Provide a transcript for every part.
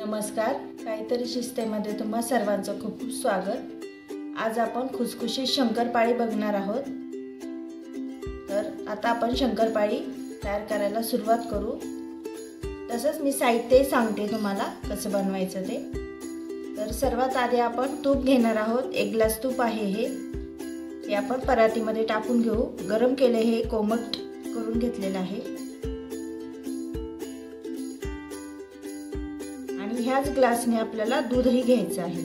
नमस्कार, काहीतरी शिस्तेमध्ये तुम्हा सर्वांचं खूप खूप स्वागत। आज आपण खुसखुशीत शंकरपाळी बघणार आहोत। तर आता आपण शंकरपाळी तयार करायला सुरुवात करू। तसंच मी साहित्य सांगते तुम्हाला कसं बनवायचं ते। तर सर्वात आधी आपण तूप घेणार आहोत। 1 ग्लास तूप आहे हे आपण परातीमध्ये टाकून घेऊ। गरम केले हे कोमट करून घेतलेलं आहे। ह्याच ग्लासने आपल्याला दूधही घ्यायचं आहे।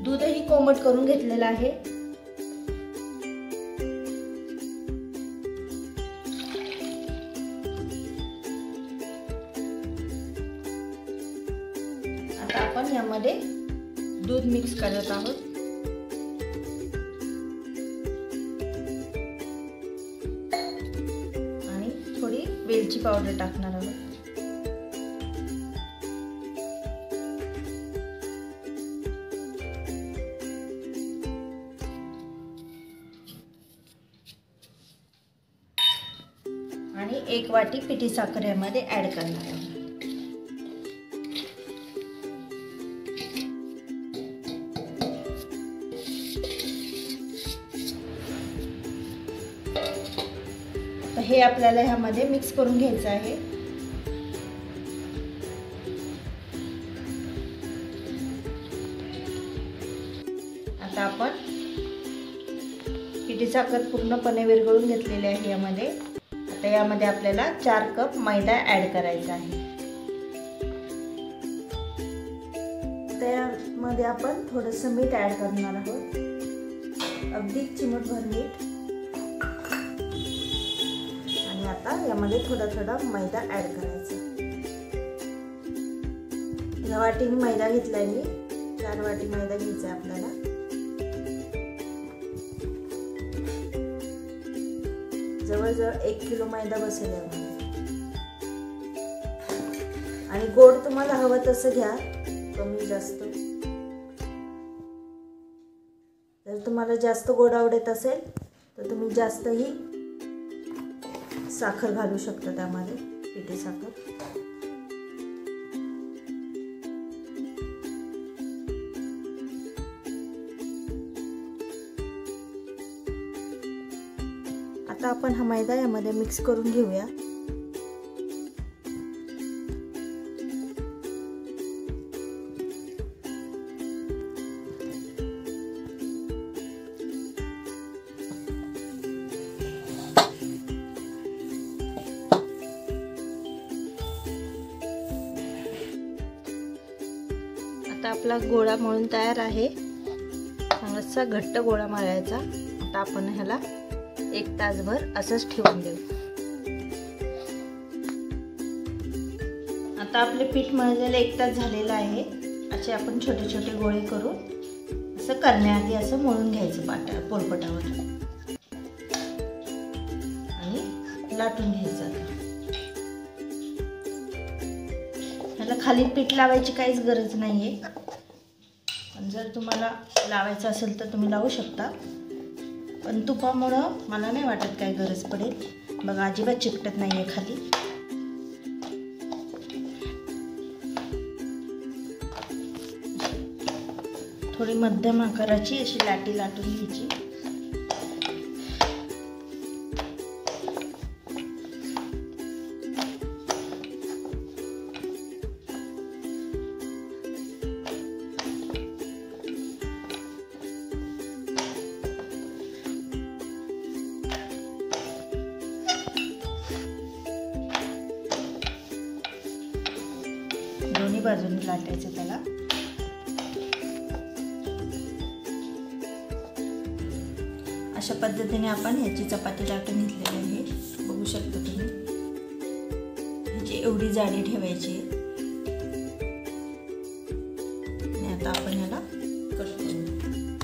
दूधही कोमट करून घेतलेलं आहे। आता आपण यामध्ये दूध मिक्स करत आहोत। आणि थोडी वेलची पावडर टाकणार आहोत। आणि 1 वाटी पिठी साखर यामध्ये ऍड करणार आहे। तर हे आपल्याला ह्यामध्ये मिक्स करून घ्यायचं आहे। आता आपण पिठी साखर पूर्णपणे विरघळून घेतलेली आहे यामध्ये। आता यामध्ये आपल्याला 4 कप मैदा ऍड करायचा आहे। त्यामध्ये आपण थोडंसं मीठ ऍड करणार आहोत, अगदी चिमूटभर मीठ। आणि आता यामध्ये थोडा मैदा ऍड करायचा। या वाटीने मैदा घेतलाय मी, 4 वाटी मैदा घ्यायचा आपल्याला। जवळजवळ 1 किलो मैदा बसेल यामध्ये। आणि गोड तुम्हाला हवं तसं घ्या, कमी जास्त। जर तुम्हाला जास्त गोड आवडत असेल तर तुम्ही जास्तही साखर घालू शकता त्यामध्ये, पिठी साखर। आता आपण हा मैदा यामध्ये मिक्स करून घेऊया। आता आपला गोळा मळून तयार आहे। चांगलासा घट्ट गोळा मळायचा। आता आपण ह्याला 1 तासभर असंच ठेवून देऊ। आता आपले पीठ मळलेलं 1 तास झालेलं आहे। असे आपण छोटे छोटे गोळे करून असं करण्याआधी असं मळून घ्यायचं पाट्या पोलपटावर आणि लाटून घ्यायचं। ह्याला खाली पीठ लावायची काहीच गरज नाहीये, पण जर तुम्हाला लावायचं असेल तर तुम्ही लावू शकता। पण तुपामुळं मला नाही वाटत काय गरज पडेल। बघा, अजिबात चिकटत नाहीये खाली। थोडी मध्यम आकाराची अशी लाटी लाटून घ्यायची। दोन्ही बाजूंनी लाटायचं त्याला। अशा पद्धतीने आपण ह्याची चपाती लाटून घेतलेली आहे, बघू शकता तुम्ही। ह्याची एवढी जाडी ठेवायची आणि आता आपण ह्याला कट करू।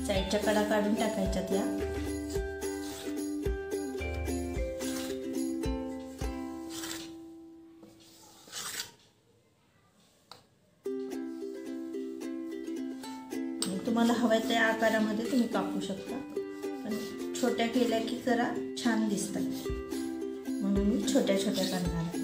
साईडच्या कडा काढून टाकायच्यात या। तुम्हाला हव्या त्या आकारामध्ये तुम्ही कापू शकता, पण छोट्या केल्या की जरा छान दिसतात। म्हणून मी छोट्या छोट्या करणार आहे.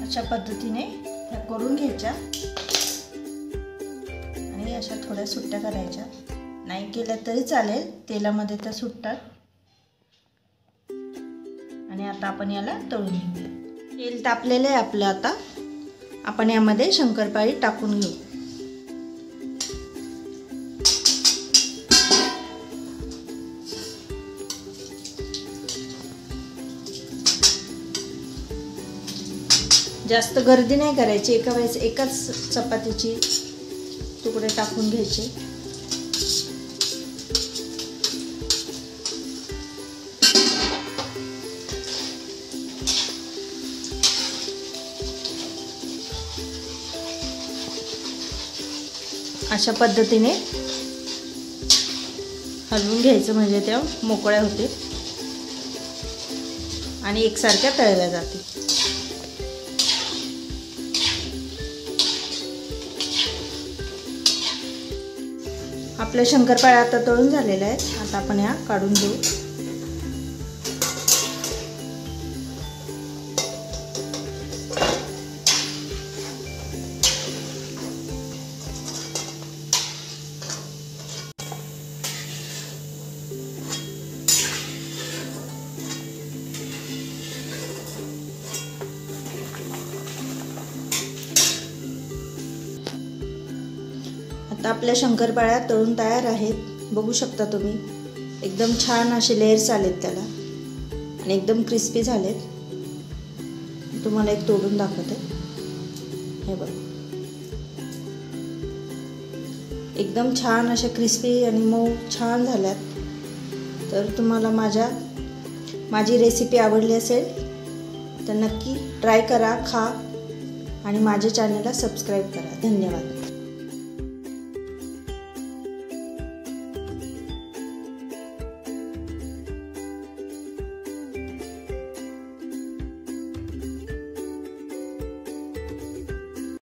अशा पद्धतीने ह्या करून घ्यायच्या आणि अशा थोड्या सुट्ट्या करायच्या. नाही केल्या तरी चालेल, तेलामध्ये त्या सुटतात. आणि आता आपण याला तळून घेऊया. तेल तापलेलं आहे आपलं. आता आपण यामध्ये शंकरपाळी टाकून घेऊ. जास्त गर्दी नाही करायची, एका वेळेस एकाच चपातीची तुकडे टाकून घ्यायचे. अशा पद्धतीने हलवून घ्यायचं म्हणजे त्या मोकळ्या होते आणि एकसारख्या तळल्या जातील. आपल्या शंकरपाळ्या आता तळून झालेल्या आहेत. आता आपण या काढून घेऊ. आता आपल्या शंकरपाळ्या तळून तयार आहेत. बघू शकता तुम्ही, एकदम छान असे लेयर्स आलेत त्याला आणि एकदम क्रिस्पी झालेत. तुम्हाला एक तोडून दाखवते. हे बघ, एकदम छान अशा क्रिस्पी आणि मऊ छान झाल्यात. तर तुम्हाला माझी रेसिपी आवडली असेल तर नक्की ट्राय करा, खा आणि माझ्या चॅनलला सबस्क्राईब करा. धन्यवाद.